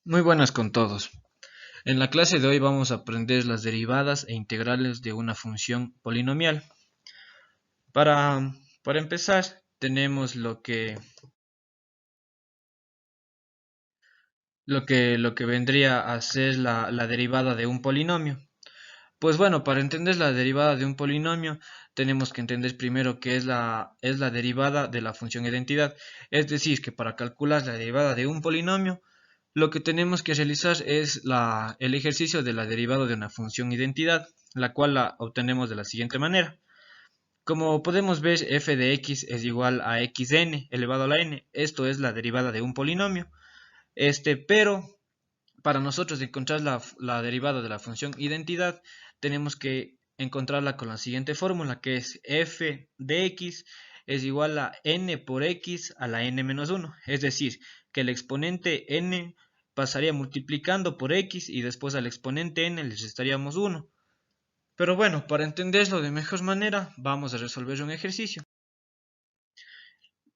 Muy buenas con todos. En la clase de hoy vamos a aprender las derivadas e integrales de una función polinomial. Para, para empezar, tenemos lo que vendría a ser la derivada de un polinomio. Pues bueno, para entender la derivada de un polinomio, tenemos que entender primero qué es la derivada de la función identidad. Es decir, que para calcular la derivada de un polinomio, lo que tenemos que realizar es el ejercicio de la derivada de una función identidad, la cual la obtenemos de la siguiente manera. Como podemos ver, f de x es igual a xn elevado a la n. Esto es la derivada de un polinomio. Pero para nosotros encontrar la derivada de la función identidad, tenemos que encontrarla con la siguiente fórmula, que es f de x es igual a n por x a la n menos 1. Es decir, que el exponente n pasaría multiplicando por x y después al exponente n le restaríamos 1. Pero bueno, para entenderlo de mejor manera, vamos a resolver un ejercicio.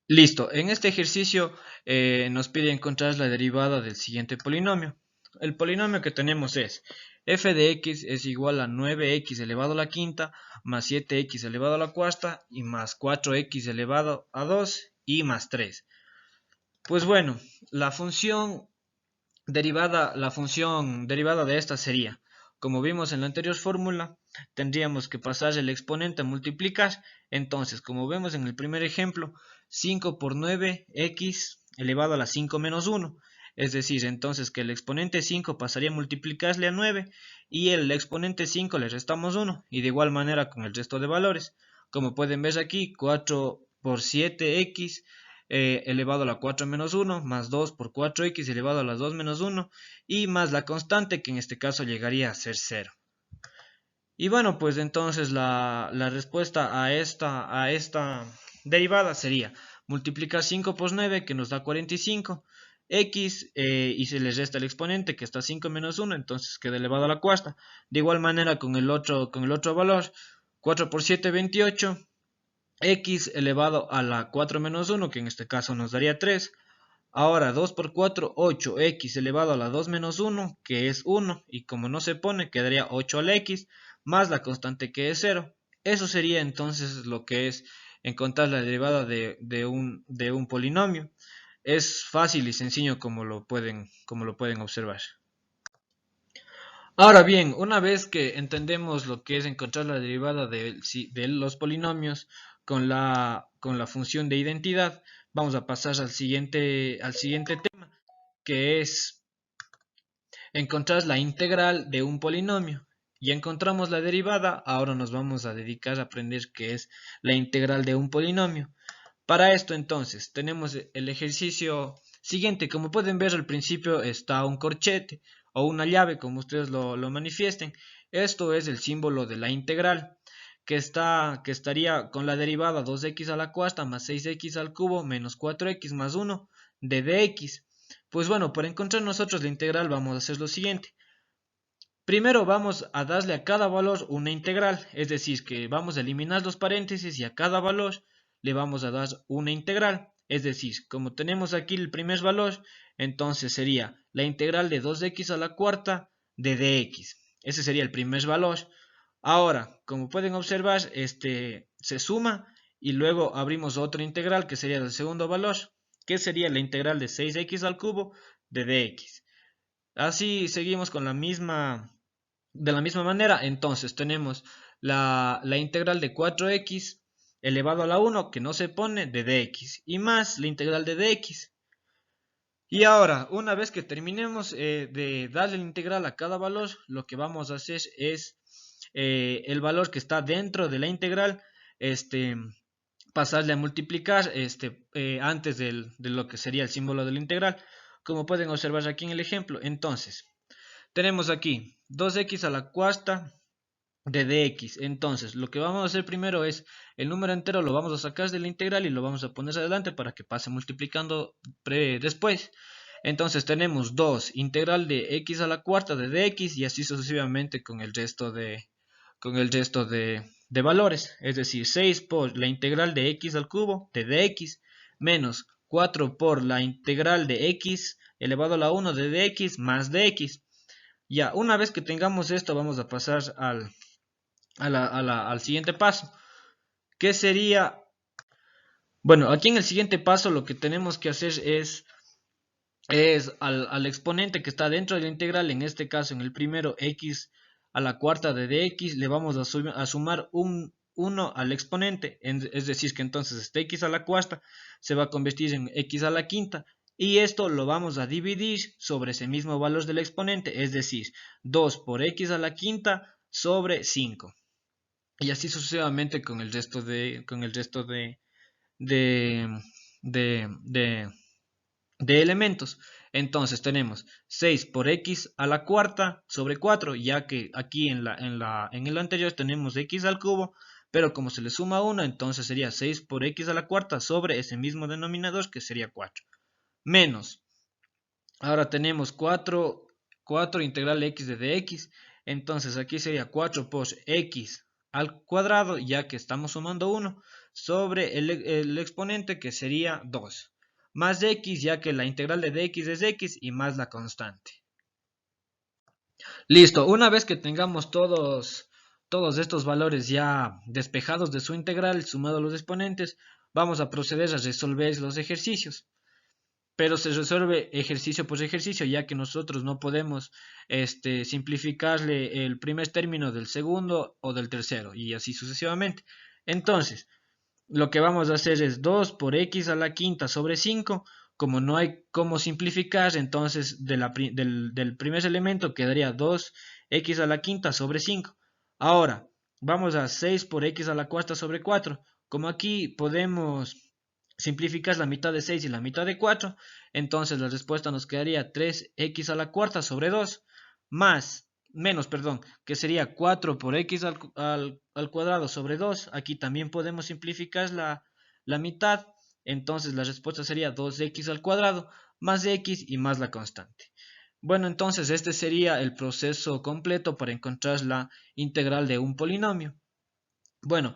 Listo, en este ejercicio nos pide encontrar la derivada del siguiente polinomio. El polinomio que tenemos es f de x es igual a 9x elevado a la quinta más 7x elevado a la cuarta y más 4x elevado a 2 y más 3. Pues bueno, la función derivada de esta sería, como vimos en la anterior fórmula, tendríamos que pasar el exponente a multiplicar. Entonces, como vemos en el primer ejemplo, 5 por 9x elevado a la 5 menos 1. Es decir, entonces que el exponente 5 pasaría a multiplicarle a 9 y el exponente 5 le restamos 1. Y de igual manera con el resto de valores. Como pueden ver aquí, 4 por 7x elevado a la 4 menos 1, más 2 por 4x elevado a la 2 menos 1, y más la constante, que en este caso llegaría a ser 0. Y bueno, pues entonces la respuesta a esta derivada sería multiplicar 5 por 9, que nos da 45, x, y se le resta el exponente, que está 5 menos 1, entonces queda elevado a la cuarta. De igual manera con el otro valor, 4 por 7, 28, x elevado a la 4 menos 1, que en este caso nos daría 3. Ahora 2 por 4, 8, x elevado a la 2 menos 1, que es 1, y como no se pone, quedaría 8 a la x, más la constante, que es 0. Eso sería entonces lo que es encontrar la derivada de un polinomio. Es fácil y sencillo, como lo pueden observar. Ahora bien, una vez que entendemos lo que es encontrar la derivada de los polinomios con la función de identidad, vamos a pasar al siguiente tema, que es encontrar la integral de un polinomio. Ya encontramos la derivada, ahora nos vamos a dedicar a aprender qué es la integral de un polinomio. Para esto entonces tenemos el ejercicio siguiente. Como pueden ver, al principio está un corchete o una llave, como ustedes lo manifiesten. Esto es el símbolo de la integral, que estaría con la derivada 2x a la cuarta más 6x al cubo menos 4x más 1 de dx. Pues bueno, para encontrar nosotros la integral vamos a hacer lo siguiente. Primero vamos a darle a cada valor una integral, es decir, que vamos a eliminar los paréntesis y a cada valor le vamos a dar una integral. Es decir, como tenemos aquí el primer valor, entonces sería la integral de 2x a la cuarta de dx. Ese sería el primer valor. Ahora, como pueden observar, se suma y luego abrimos otra integral que sería el segundo valor, que sería la integral de 6x al cubo de dx. Así seguimos de la misma manera. Entonces tenemos la integral de 4x elevado a la 1, que no se pone, de dx, y más la integral de dx. Y ahora, una vez que terminemos de darle la integral a cada valor, lo que vamos a hacer es el valor que está dentro de la integral, pasarle a multiplicar antes de lo que sería el símbolo de la integral, como pueden observar aquí en el ejemplo. Entonces tenemos aquí 2x a la cuarta de dx. Entonces lo que vamos a hacer primero es el número entero lo vamos a sacar de la integral y lo vamos a poner adelante para que pase multiplicando después. Entonces tenemos 2 integral de x a la cuarta de dx, y así sucesivamente con el resto de valores. Es decir, 6 por la integral de x al cubo de dx menos 4 por la integral de x elevado a la 1 de dx más dx. Ya, una vez que tengamos esto, vamos a pasar al siguiente paso, que sería, bueno, aquí en el siguiente paso lo que tenemos que hacer es al exponente que está dentro de la integral, en este caso en el primero x a la cuarta de dx, le vamos a sumar un 1 al exponente, es decir que entonces este x a la cuarta se va a convertir en x a la quinta, y esto lo vamos a dividir sobre ese mismo valor del exponente, es decir, 2 por x a la quinta sobre 5, y así sucesivamente con el resto de, de, de de elementos. Entonces tenemos 6 por x a la cuarta sobre 4, ya que aquí en el anterior tenemos x al cubo, pero como se le suma 1, entonces sería 6 por x a la cuarta sobre ese mismo denominador, que sería 4. Menos, ahora tenemos 4 integral x de dx, entonces aquí sería 4 por x al cuadrado, ya que estamos sumando 1, sobre el exponente, que sería 2, más x, ya que la integral de dx es x, y más la constante. Listo, una vez que tengamos todos estos valores ya despejados de su integral, sumado a los exponentes, vamos a proceder a resolver los ejercicios. Pero se resuelve ejercicio por ejercicio, ya que nosotros no podemos simplificarle el primer término del segundo o del tercero, y así sucesivamente. Entonces, lo que vamos a hacer es 2 por x a la quinta sobre 5. Como no hay cómo simplificar, entonces del primer elemento quedaría 2x a la quinta sobre 5. Ahora, vamos a 6 por x a la cuarta sobre 4. Como aquí podemos simplificar la mitad de 6 y la mitad de 4, entonces la respuesta nos quedaría 3x a la cuarta sobre 2, menos, que sería 4 por x al cuadrado sobre 2. Aquí también podemos simplificar la mitad, entonces la respuesta sería 2x al cuadrado más x y más la constante. Bueno, entonces este sería el proceso completo para encontrar la integral de un polinomio. Bueno,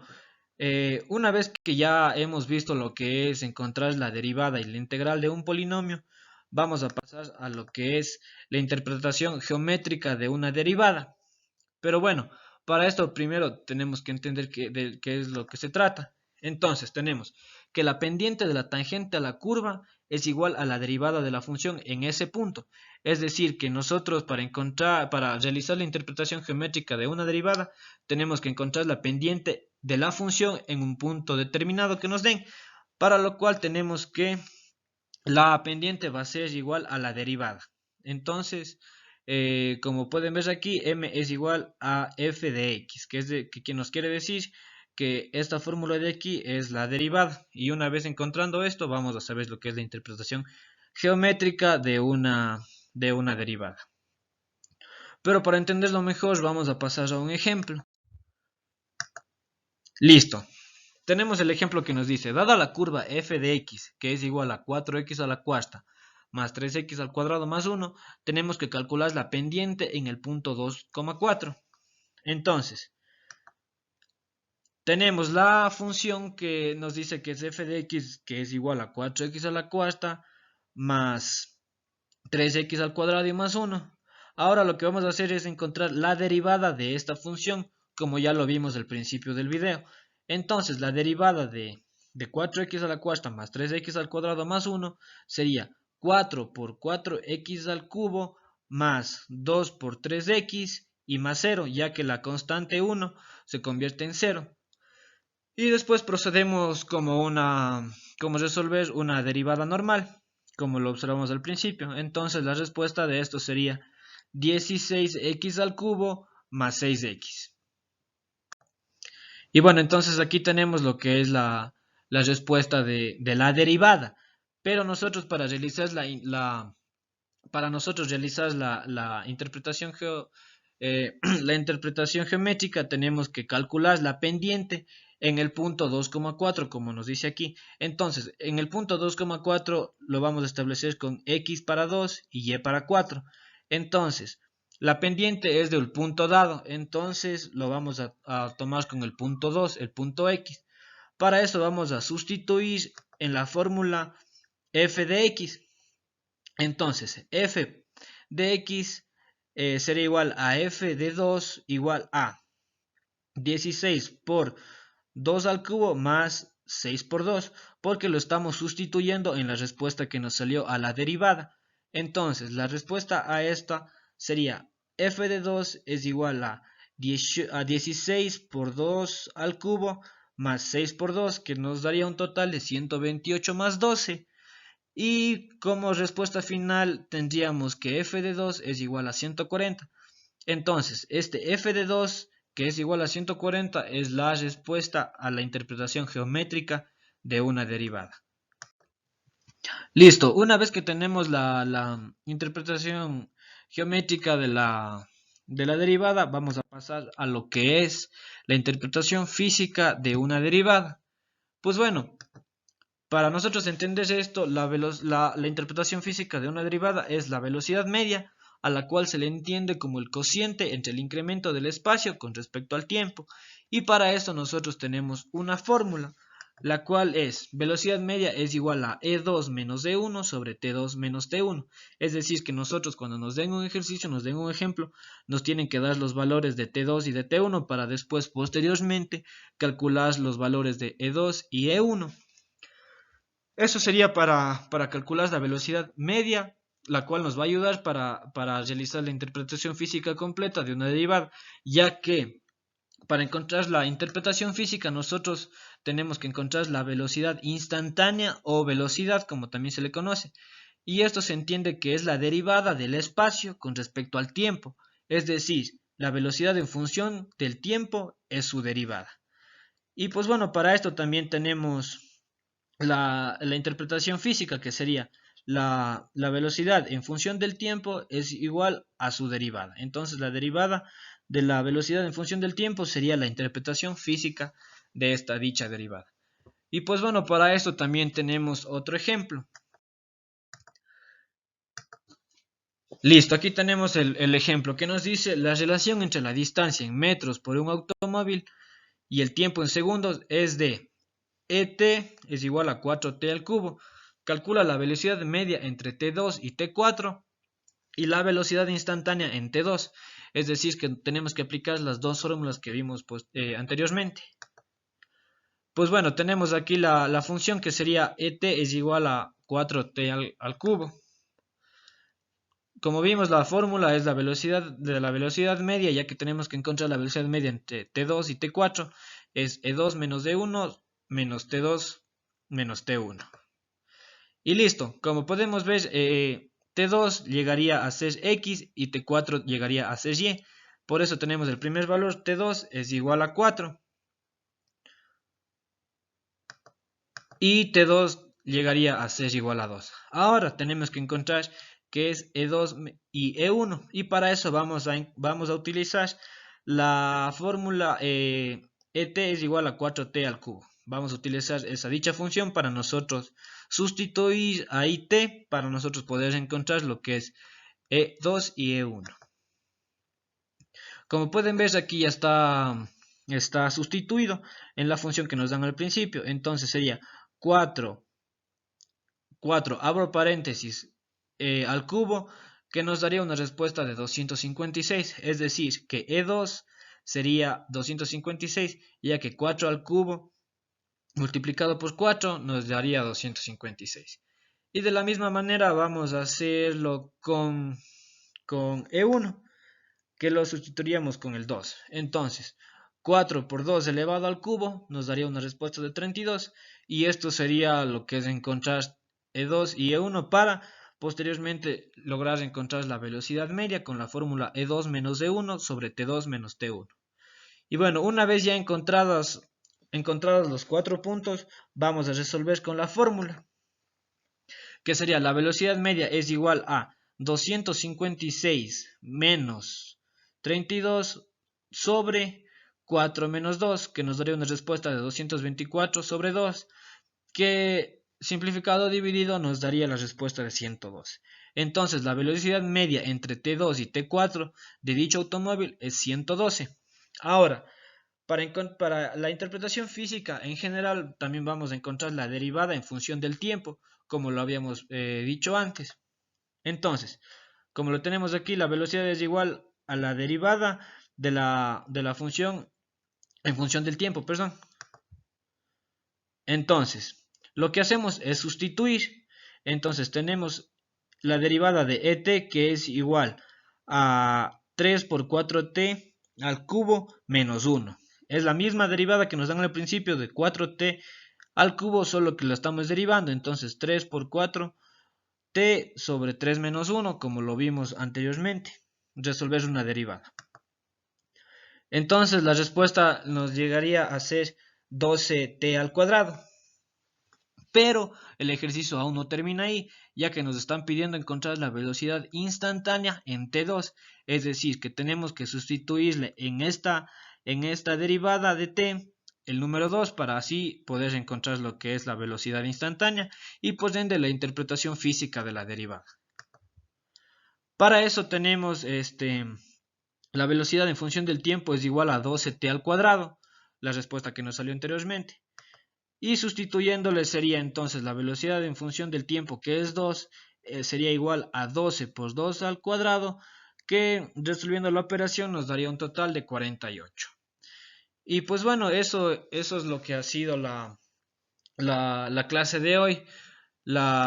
una vez que ya hemos visto lo que es encontrar la derivada y la integral de un polinomio, vamos a pasar a lo que es la interpretación geométrica de una derivada. Pero bueno, para esto primero tenemos que entender de qué es lo que se trata. Entonces tenemos que la pendiente de la tangente a la curva es igual a la derivada de la función en ese punto. Es decir, que nosotros para realizar la interpretación geométrica de una derivada, tenemos que encontrar la pendiente de la función en un punto determinado que nos den, para lo cual tenemos que la pendiente va a ser igual a la derivada. Entonces, como pueden ver aquí, m es igual a f de x, que nos quiere decir que esta fórmula de aquí es la derivada. Y una vez encontrando esto, vamos a saber lo que es la interpretación geométrica de una derivada. Pero para entenderlo mejor, vamos a pasar a un ejemplo. Listo. Tenemos el ejemplo que nos dice, dada la curva f de x, que es igual a 4x a la cuarta más 3x al cuadrado más 1, tenemos que calcular la pendiente en el punto 2,4. Entonces, tenemos la función que nos dice que es f de x, que es igual a 4x a la cuarta más 3x al cuadrado y más 1. Ahora lo que vamos a hacer es encontrar la derivada de esta función, como ya lo vimos al principio del video. Entonces, la derivada de 4x a la cuarta más 3x al cuadrado más 1 sería 4 por 4x al cubo más 2 por 3x y más 0, ya que la constante 1 se convierte en 0. Y después procedemos como resolver una derivada normal, como lo observamos al principio. Entonces la respuesta de esto sería 16x al cubo más 6x. Y bueno, entonces aquí tenemos lo que es la respuesta de la derivada. Pero nosotros para realizar la interpretación la interpretación geométrica, tenemos que calcular la pendiente en el punto 2,4, como nos dice aquí. Entonces, en el punto 2,4 lo vamos a establecer con x para 2 y y para 4. Entonces, la pendiente es del punto dado, entonces lo vamos a tomar con el punto 2, el punto x. Para eso vamos a sustituir en la fórmula f de x. Entonces, f de x sería igual a f de 2 igual a 16 por 2 al cubo más 6 por 2, porque lo estamos sustituyendo en la respuesta que nos salió a la derivada. Entonces, la respuesta a esta sería f de 2 es igual a 16 por 2 al cubo más 6 por 2, que nos daría un total de 128 más 12. Y como respuesta final tendríamos que f de 2 es igual a 140. Entonces, este f de 2, que es igual a 140, es la respuesta a la interpretación geométrica de una derivada. Listo, una vez que tenemos la interpretación geométrica de la derivada, vamos a pasar a lo que es la interpretación física de una derivada. Pues bueno, para nosotros entender esto, la interpretación física de una derivada es la velocidad media, a la cual se le entiende como el cociente entre el incremento del espacio con respecto al tiempo. Y para eso nosotros tenemos una fórmula, la cual es velocidad media es igual a E2 menos D1 sobre T2 menos T1. Es decir, que nosotros cuando nos den un ejercicio, nos den un ejemplo, nos tienen que dar los valores de T2 y de T1 para después, posteriormente, calcular los valores de E2 y E1. Eso sería para calcular la velocidad media, la cual nos va a ayudar para realizar la interpretación física completa de una derivada, ya que para encontrar la interpretación física nosotros tenemos que encontrar la velocidad instantánea o velocidad, como también se le conoce, y esto se entiende que es la derivada del espacio con respecto al tiempo, es decir, la velocidad en función del tiempo es su derivada. Y pues bueno, para esto también tenemos la interpretación física, que sería la velocidad en función del tiempo es igual a su derivada. Entonces la derivada de la velocidad en función del tiempo sería la interpretación física de esta dicha derivada. Y pues bueno, para esto también tenemos otro ejemplo. Listo, aquí tenemos el ejemplo que nos dice la relación entre la distancia en metros por un automóvil y el tiempo en segundos es de ET es igual a 4T al cubo. Calcula la velocidad media entre T2 y T4 y la velocidad instantánea en T2. Es decir, que tenemos que aplicar las dos fórmulas que vimos anteriormente. Pues bueno, tenemos aquí la función que sería ET es igual a 4T al cubo. Como vimos, la fórmula es la velocidad de la velocidad media, ya que tenemos que encontrar la velocidad media entre T2 y T4. Es E2 menos D1 menos T2 menos T1. Y listo, como podemos ver, T2 llegaría a ser X y T4 llegaría a ser Y. Por eso tenemos el primer valor, T2 es igual a 4. Y T2 llegaría a ser igual a 2. Ahora tenemos que encontrar qué es E2 y E1. Y para eso vamos a utilizar la fórmula ET es igual a 4T al cubo. Vamos a utilizar esa dicha función para nosotros sustituir a IT para nosotros poder encontrar lo que es E2 y E1. Como pueden ver, aquí ya está sustituido en la función que nos dan al principio. Entonces sería 4 abro paréntesis, al cubo, que nos daría una respuesta de 256. Es decir, que E2 sería 256, ya que 4 al cubo multiplicado por 4 nos daría 256. Y de la misma manera vamos a hacerlo con E1, que lo sustituiríamos con el 2. Entonces, 4 por 2 elevado al cubo nos daría una respuesta de 32. Y esto sería lo que es encontrar E2 y E1 para posteriormente lograr encontrar la velocidad media con la fórmula E2 menos E1 sobre T2 menos T1. Y bueno, una vez ya encontrados los 4 puntos, vamos a resolver con la fórmula, que sería la velocidad media es igual a 256 menos 32 sobre 4 menos 2, que nos daría una respuesta de 224 sobre 2, que simplificado dividido nos daría la respuesta de 112. Entonces la velocidad media entre T2 y T4 de dicho automóvil es 112. Ahora, para la interpretación física en general también vamos a encontrar la derivada en función del tiempo, como lo habíamos dicho antes. Entonces, como lo tenemos aquí, la velocidad es igual a la derivada de la función en función del tiempo, perdón. Entonces, lo que hacemos es sustituir. Entonces tenemos la derivada de et, que es igual a 3 por 4t al cubo menos 1. Es la misma derivada que nos dan al principio de 4t al cubo, solo que la estamos derivando. Entonces 3 por 4t sobre 3 menos 1, como lo vimos anteriormente. Resolver una derivada. Entonces la respuesta nos llegaría a ser 12t al cuadrado. Pero el ejercicio aún no termina ahí, ya que nos están pidiendo encontrar la velocidad instantánea en t2, es decir, que tenemos que sustituirle en esta derivada de t el número 2 para así poder encontrar lo que es la velocidad instantánea y por ende la interpretación física de la derivada. Para eso tenemos la velocidad en función del tiempo es igual a 12t al cuadrado, la respuesta que nos salió anteriormente. Y sustituyéndole sería entonces la velocidad en función del tiempo, que es 2, sería igual a 12 por 2 al cuadrado, que resolviendo la operación nos daría un total de 48. Y pues bueno, eso es lo que ha sido la clase de hoy. La